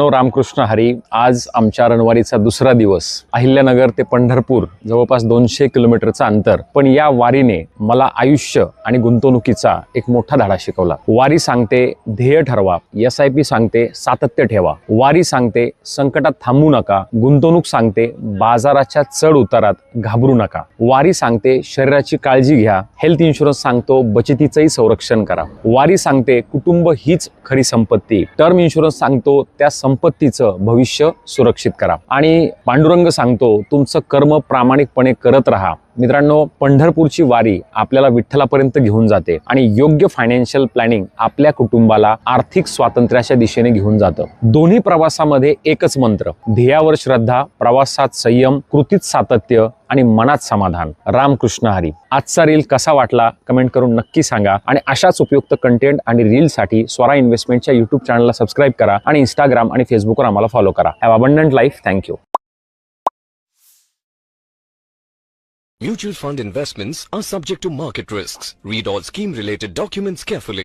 रामकृष्ण हरी. आज आमच्या रणवारीचा दुसरा दिवस. अहिल्यानगर ते पंढरपूर जवळपास 200 किलोमीटरचं अंतर, पण या वारीने मला आयुष्य आणि गुंतवणुकीचा एक मोठा धडा शिकवला. वारी सांगते ध्येय ठरवा, SIP सांगते सातत्य ठेवा, वारी सांगते संकटात थांबू नका, गुंतवणूक सांगते बाजाराच्या चढ उतारात घाबरू नका, वारी सांगते शरीराची काळजी घ्या, हेल्थ इन्शुरन्स सांगतो बचतीचंही संरक्षण करा, वारी सांगते कुटुंब हीच खरी संपत्ती, टर्म इन्शुरन्स सांगतो त्या संपत्तीचं भविष्य सुरक्षित करा, आणि पांडुरंग सांगतो तुमचं कर्म प्रामाणिकपणे करत राहा. मित्रांनो, पंढरपूरची वारी आपल्याला विठ्ठलापर्यंत घेऊन जाते आणि योग्य फायनान्शियल प्लॅनिंग आपल्या कुटुंबाला आर्थिक स्वातंत्र्याच्या दिशेने घेऊन जातं. दोन्ही प्रवासामध्ये एकच मंत्र: ध्येयावर श्रद्धा, प्रवासात संयम, कृतीत सातत्य आणि मनात समाधान. रामकृष्ण हरी. आजचा रील कसा वाटला कमेंट करून नक्की सांगा, आणि अशाच उपयुक्त कंटेंट आणि रीलसाठी स्वरा इन्व्हेस्टमेंटच्या YouTube चॅनलला सबस्क्राईब करा आणि Instagram आणि फेसबुकवर आम्हाला फॉलो करा. Have abundant life. Thank you. Mutual fund investments are subject to market risks. Read all scheme-related documents carefully.